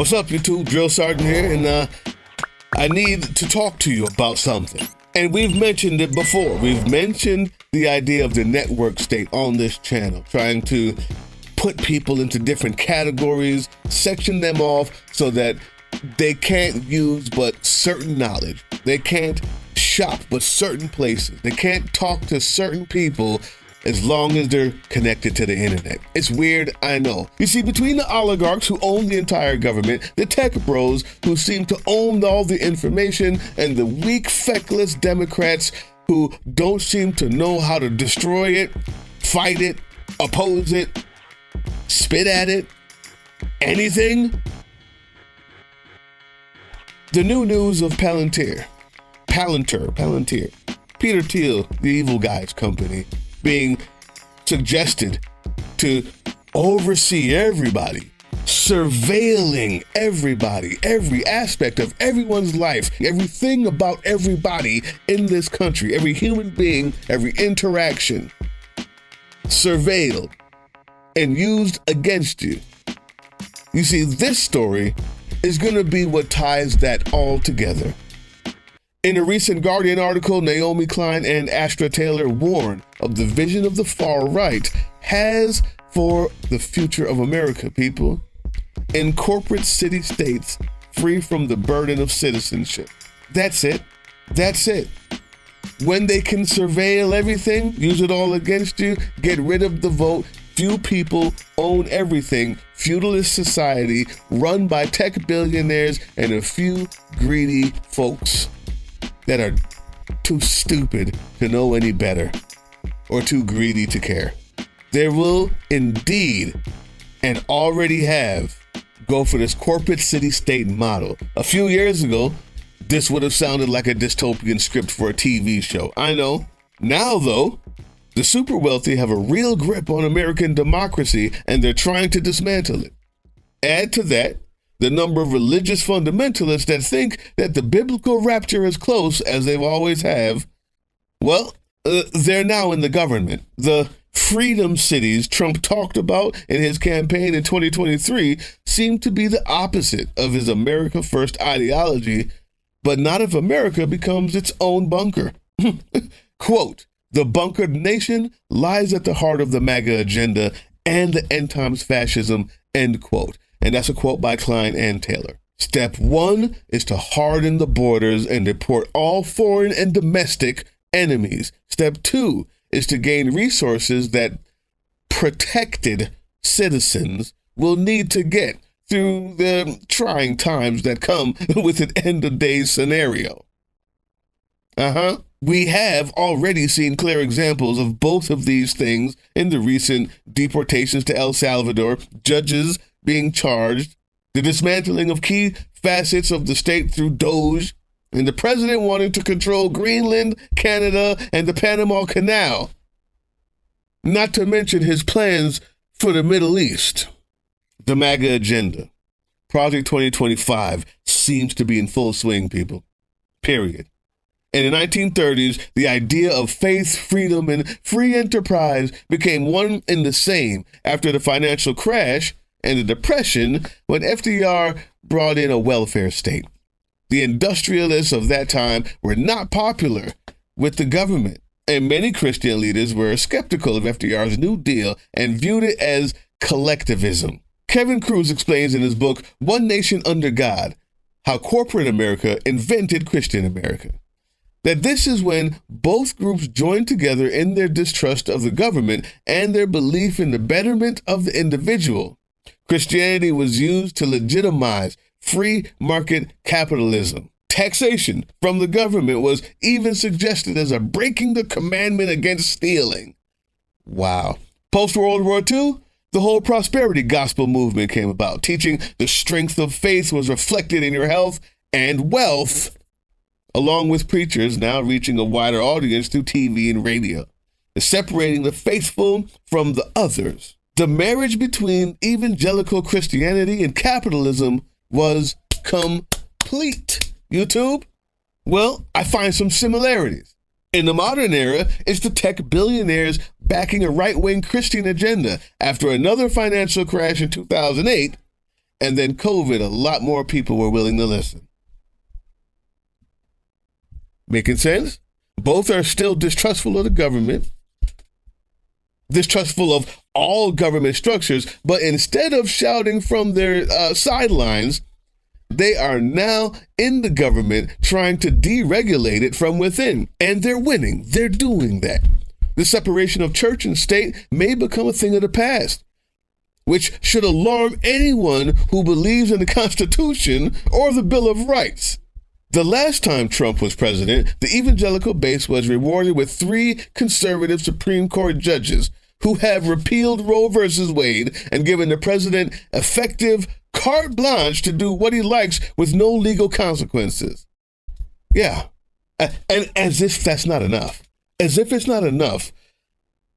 What's up, YouTube? Drill Sergeant here, and I need to talk to you about something. And we've mentioned it before. We've mentioned the idea of the network state on this channel, trying to put people into different categories, section them off so that they can't use but certain knowledge. They can't shop but certain places. They can't talk to certain people as long as they're connected to the internet. It's weird, I know. You see, between the oligarchs who own the entire government, the tech bros who seem to own all the information, and the weak, feckless Democrats who don't seem to know how to destroy it, fight it, oppose it, spit at it, anything. The new news of Palantir, Peter Thiel, the evil guy's company, being suggested to oversee everybody, surveilling everybody, every aspect of everyone's life, everything about everybody in this country, every human being, every interaction, surveilled and used against you. You see, this story is going to be what ties that all together. In a recent Guardian article, Naomi Klein and Astra Taylor warn of the vision of the far right has for the future of America, people, in corporate city-states free from the burden of citizenship. That's it. That's it. When they can surveil everything, use it all against you, get rid of the vote, few people own everything, feudalist society run by tech billionaires and a few greedy folks that are too stupid to know any better or too greedy to care. There will indeed, and already have, go for this corporate city-state model. A few years ago, this would have sounded like a dystopian script for a TV show. I know. Now, though, the super wealthy have a real grip on American democracy, and they're trying to dismantle it. Add to that the number of religious fundamentalists that think that the biblical rapture is close, as they've always have. Well, they're now in the government. The freedom cities Trump talked about in his campaign in 2023 seem to be the opposite of his America First ideology, but not if America becomes its own bunker. Quote, "The bunkered nation lies at the heart of the MAGA agenda and the end times fascism," end quote. And that's a quote by Klein and Taylor. Step one is to harden the borders and deport all foreign and domestic enemies. Step two is to gain resources that protected citizens will need to get through the trying times that come with an end of days scenario. We have already seen clear examples of both of these things in the recent deportations to El Salvador, judges being charged, the dismantling of key facets of the state through Doge, and the president wanting to control Greenland, Canada, and the Panama Canal. Not to mention his plans for the Middle East. The MAGA agenda. Project 2025 seems to be in full swing, people. Period. In the 1930s, the idea of faith, freedom, and free enterprise became one and the same after the financial crash and the Depression when FDR brought in a welfare state. The industrialists of that time were not popular with the government, and many Christian leaders were skeptical of FDR's New Deal and viewed it as collectivism. Kevin Cruz explains in his book, One Nation Under God, how corporate America invented Christian America. That this is when both groups joined together in their distrust of the government and their belief in the betterment of the individual. Christianity was used to legitimize free market capitalism. Taxation from the government was even suggested as a breaking the commandment against stealing. Wow. Post-World War II, the whole prosperity gospel movement came about, teaching the strength of faith was reflected in your health and wealth, along with preachers now reaching a wider audience through TV and radio, separating the faithful from the others. The marriage between evangelical Christianity and capitalism was complete. YouTube? Well, I find some similarities. In the modern era, it's the tech billionaires backing a right-wing Christian agenda after another financial crash in 2008, And then COVID, a lot more people were willing to listen. Making sense? Both are still distrustful of the government, distrustful of all government structures, but instead of shouting from their sidelines, they are now in the government trying to deregulate it from within. And they're winning. They're doing that. The separation of church and state may become a thing of the past, which should alarm anyone who believes in the Constitution or the Bill of Rights. The last time Trump was president, the evangelical base was rewarded with 3 conservative Supreme Court judges who have repealed Roe versus Wade and given the president effective carte blanche to do what he likes with no legal consequences. Yeah. And as if that's not enough. As if it's not enough,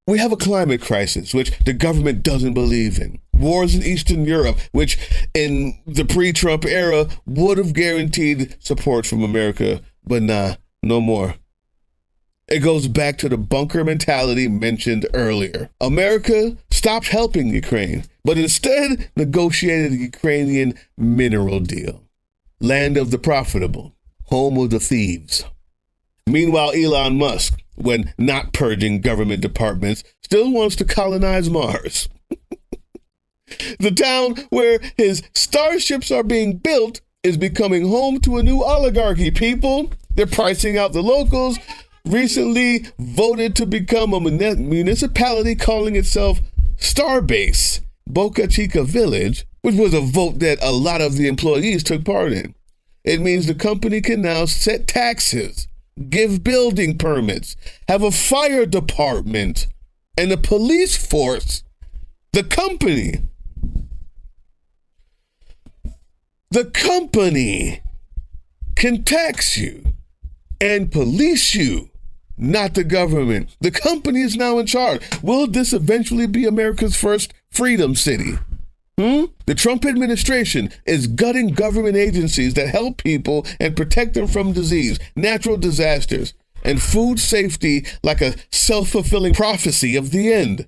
we have a climate crisis, which the government doesn't believe in. Wars in Eastern Europe, which in the pre-Trump era would have guaranteed support from America, but nah, no more. It goes back to the bunker mentality mentioned earlier. America stopped helping Ukraine, but instead negotiated a Ukrainian mineral deal. Land of the profitable, home of the thieves. Meanwhile, Elon Musk, when not purging government departments, still wants to colonize Mars. The town where his starships are being built is becoming home to a new oligarchy, people. They're pricing out the locals. Recently voted to become a municipality calling itself Starbase, Boca Chica Village, which was a vote that a lot of the employees took part in. It means the company can now set taxes, give building permits, have a fire department, and a police force. The company can tax you and police you, not the government. The company is now in charge. Will this eventually be America's first freedom city? The Trump administration is gutting government agencies that help people and protect them from disease, natural disasters, and food safety like a self-fulfilling prophecy of the end.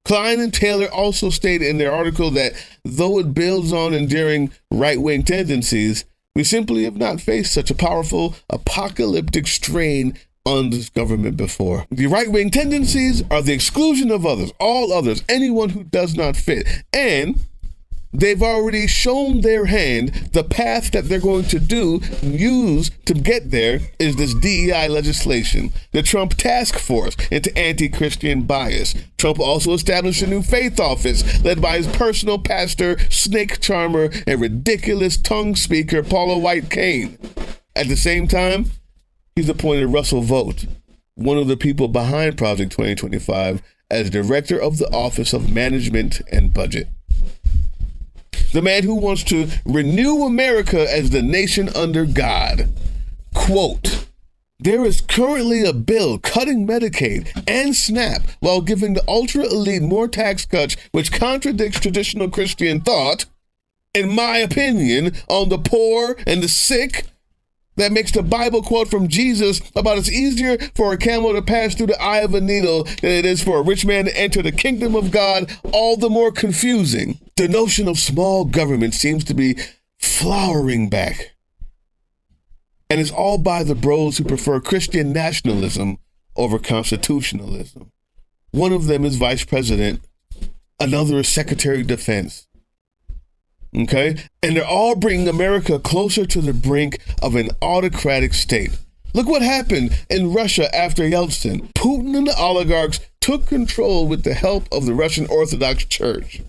Klein and Taylor also stated in their article that though it builds on enduring right-wing tendencies, we simply have not faced such a powerful apocalyptic strain on this government before. The right-wing tendencies are the exclusion of others, all others, anyone who does not fit. And they've already shown their hand. The path that they're going to use to get there is this DEI legislation, the Trump task force into anti-Christian bias. Trump also established a new faith office led by his personal pastor, snake charmer, and ridiculous tongue speaker, Paula White Cain. At the same time, he's appointed Russell Vought, one of the people behind Project 2025, as director of the Office of Management and Budget. The man who wants to renew America as the nation under God. Quote, there is currently a bill cutting Medicaid and SNAP while giving the ultra-elite more tax cuts, which contradicts traditional Christian thought, in my opinion, on the poor and the sick. That makes the Bible quote from Jesus about it's easier for a camel to pass through the eye of a needle than it is for a rich man to enter the kingdom of God all the more confusing. The notion of small government seems to be flowering back. And it's all by the bros who prefer Christian nationalism over constitutionalism. One of them is vice president. Another is secretary of defense. Okay? And they're all bringing America closer to the brink of an autocratic state. Look what happened in Russia after Yeltsin. Putin and the oligarchs took control with the help of the Russian Orthodox Church.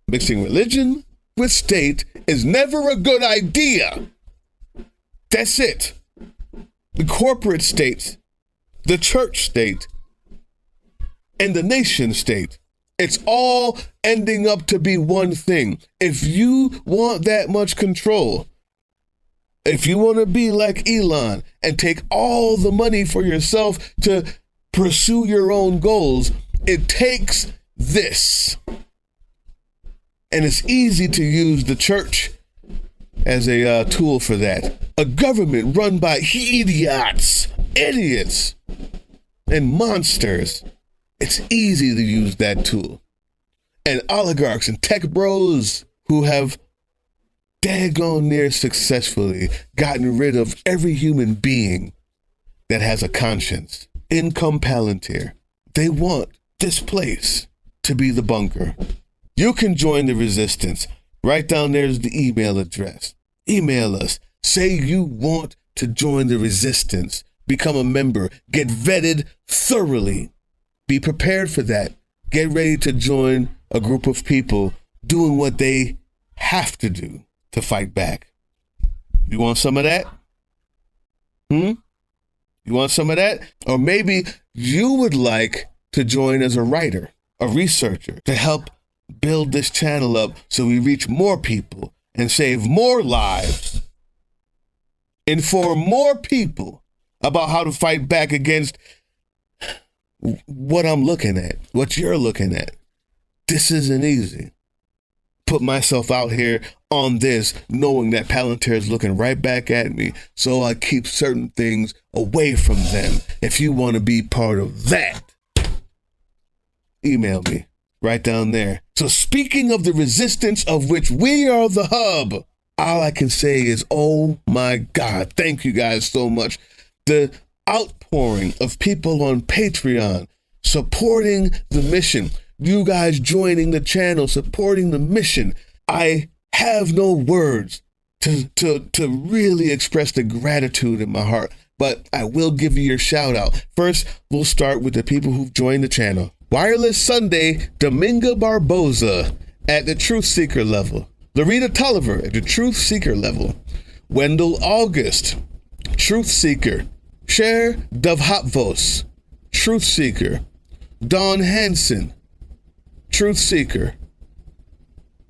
Mixing religion with state is never a good idea. That's it. The corporate state, the church state, and the nation state. It's all ending up to be one thing. If you want that much control, if you want to be like Elon and take all the money for yourself to pursue your own goals, it takes this. And it's easy to use the church as a tool for that. A government run by idiots, and monsters. It's easy to use that tool. And oligarchs and tech bros who have daggone near successfully gotten rid of every human being that has a conscience. Income Palantir. They want this place to be the bunker. You can join the resistance. Right down there's the email address. Email us. Say you want to join the resistance. Become a member. Get vetted thoroughly. Be prepared for that. Get ready to join a group of people doing what they have to do to fight back. You want some of that? You want some of that? Or maybe you would like to join as a writer, a researcher, to help build this channel up so we reach more people and save more lives. Inform more people about how to fight back against what I'm looking at, what you're looking at. This isn't easy. Put myself out here on this, knowing that Palantir is looking right back at me, so I keep certain things away from them. If you want to be part of that, email me right down there. So speaking of the resistance of which we are the hub, all I can say is, oh my God, thank you guys so much. The outpouring of people on Patreon supporting the mission. You guys joining the channel, supporting the mission. I have no words to really express the gratitude in my heart, but I will give you your shout out. First, we'll start with the people who've joined the channel. Wireless Sunday, Dominga Barboza at the Truth Seeker level. Larita Tolliver at the Truth Seeker level. Wendell August, Truth Seeker. Cher Dovhatvos, Truth Seeker. Dawn Hansen, Truth Seeker.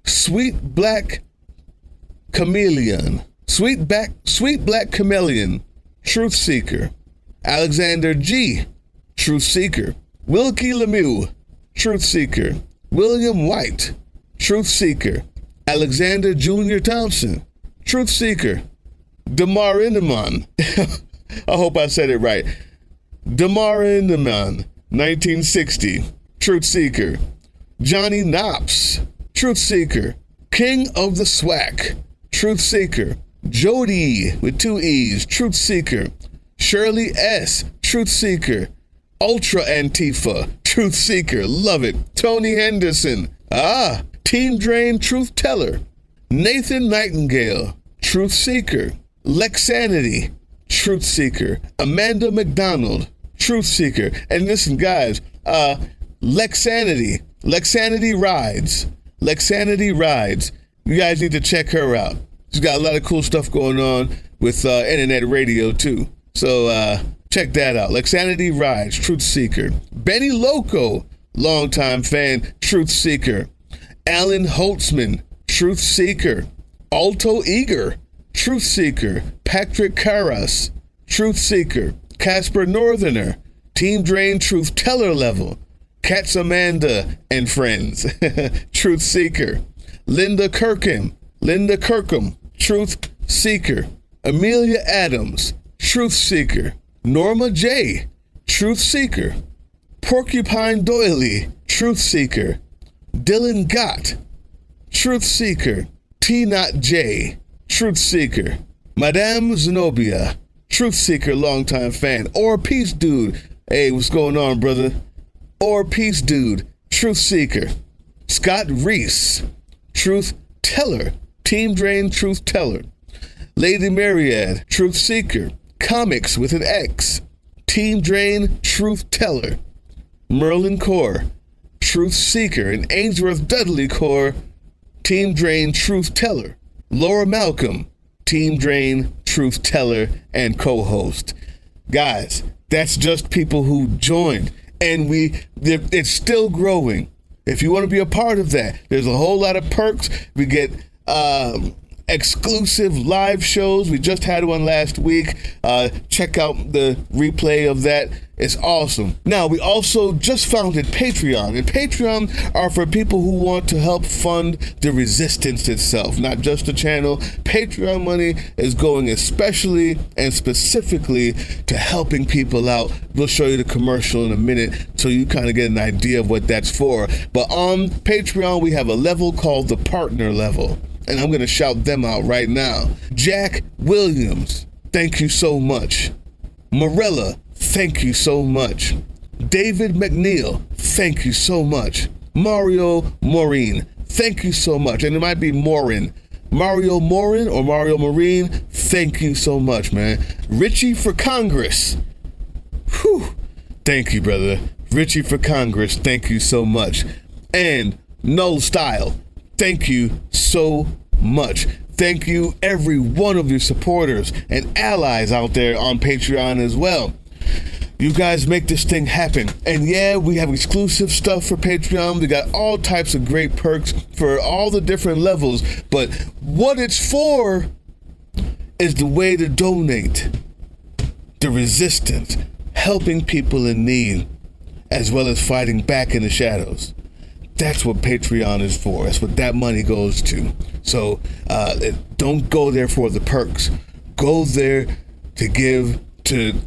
Sweet Black Chameleon, Sweet Black Chameleon, Truth Seeker. Alexander G, Truth Seeker. Wilkie Lemieux, Truth Seeker. William White, Truth Seeker. Alexander Jr. Thompson, Truth Seeker. Damar Inaman, I hope I said it right. Damar Inaman, 1960, Truth Seeker. Johnny Knops, Truth Seeker. King of the Swack, Truth Seeker. Jody with 2 E's, Truth Seeker. Shirley S, Truth Seeker. Ultra Antifa, Truth Seeker, love it. Tony Henderson, Team Drain, Truth Teller. Nathan Nightingale, Truth Seeker. Lexanity, Truth Seeker. Amanda McDonald, Truth Seeker. And listen, guys, Lexanity rides. Lexanity rides. You guys need to check her out. She's got a lot of cool stuff going on with internet radio too. So check that out. Lexanity rides, Truth Seeker. Benny Loco, longtime fan, Truth Seeker. Alan Holtzman, Truth Seeker. Alto Eager, Truth Seeker. Patrick Carras, Truth Seeker. Casper Northerner, Team Drain Truth Teller level. Cats Amanda and friends, Truth Seeker. Linda Kirkham, Truth Seeker. Amelia Adams, Truth Seeker. Norma J, Truth Seeker. Porcupine Doily, Truth Seeker. Dylan Gott, Truth Seeker. T-Not J, Truth Seeker. Madame Zenobia, Truth Seeker, longtime fan. Or Peace Dude, hey, what's going on, brother? Or Peace Dude, Truth Seeker. Scott Reese, Truth Teller. Team Drain, Truth Teller. Lady Myriad, Truth Seeker. Comics with an X, Team Drain, Truth Teller. Merlin Core, Truth Seeker. And Ainsworth Dudley Core, Team Drain, Truth Teller. Laura Malcolm, Team Drain, Truth Teller, and co-host. Guys, that's just people who joined, and it's still growing. If you want to be a part of that, there's a whole lot of perks. We get exclusive live shows. We just had one last week. Check out the replay of that. It's awesome. Now, we also just founded Patreon, and Patreon are for people who want to help fund the resistance itself, not just the channel. Patreon money is going especially and specifically to helping people out. We'll show you the commercial in a minute so you kind of get an idea of what that's for. But on Patreon, we have a level called the partner level, and I'm going to shout them out right now. Jack Williams, thank you so much. Morella, thank you so much. David McNeil, thank you so much. Mario Maureen, thank you so much. And it might be Morin. Mario Morin or Mario Marine, thank you so much, man. Richie for Congress. Whew. Thank you, brother. Richie for Congress, thank you so much. And Null Style, thank you so much. Thank you, every one of your supporters and allies out there on Patreon as well. You guys make this thing happen. And yeah, we have exclusive stuff for Patreon. We got all types of great perks for all the different levels. But what it's for is the way to donate, the resistance, helping people in need, as well as fighting back in the shadows. That's what Patreon is for. That's what that money goes to. So don't go there for the perks. Go there to give,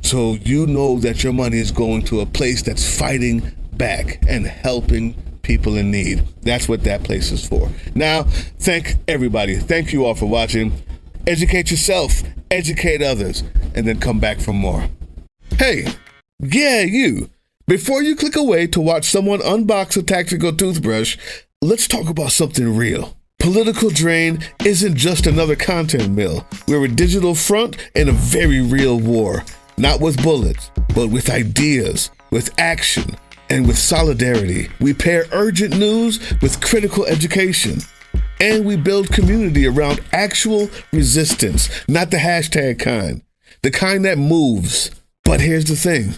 so you know that your money is going to a place that's fighting back and helping people in need. That's what that place is for. Now, thank everybody. Thank you all for watching. Educate yourself, educate others, and then come back for more. Hey, yeah, you. Before you click away to watch someone unbox a tactical toothbrush, let's talk about something real. Political Drain isn't just another content mill. We're a digital front in a very real war. Not with bullets, but with ideas, with action, and with solidarity. We pair urgent news with critical education. And we build community around actual resistance, not the hashtag kind. The kind that moves. But here's the thing.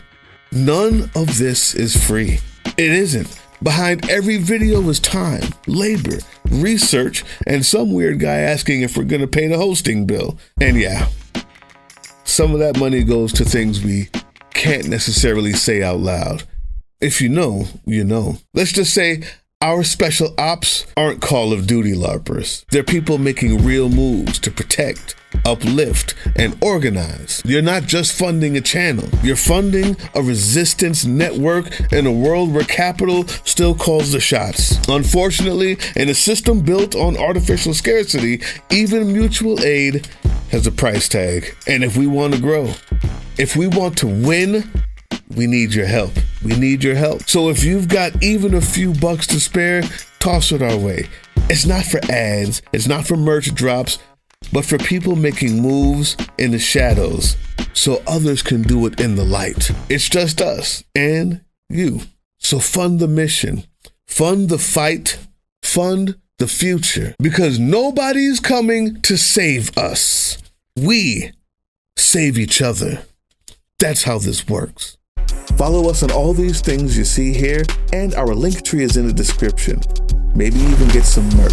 None of this is free. It isn't. Behind every video is time, labor, research, and some weird guy asking if we're going to pay the hosting bill. And yeah, some of that money goes to things we can't necessarily say out loud. If you know, you know. Let's just say our special ops aren't Call of Duty LARPers. They're people making real moves to protect, uplift, and organize. You're not just funding a channel. You're funding a resistance network in a world where capital still calls the shots. Unfortunately, in a system built on artificial scarcity, even mutual aid has a price tag. And if we want to grow, if we want to win, we need your help. We need your help. So if you've got even a few bucks to spare, toss it our way. It's not for ads. It's not for merch drops, but for people making moves in the shadows so others can do it in the light. It's just us and you. So fund the mission, fund the fight, fund the future, because nobody's coming to save us. We save each other. That's how this works. Follow us on all these things you see here, and our link tree is in the description. Maybe even get some merch.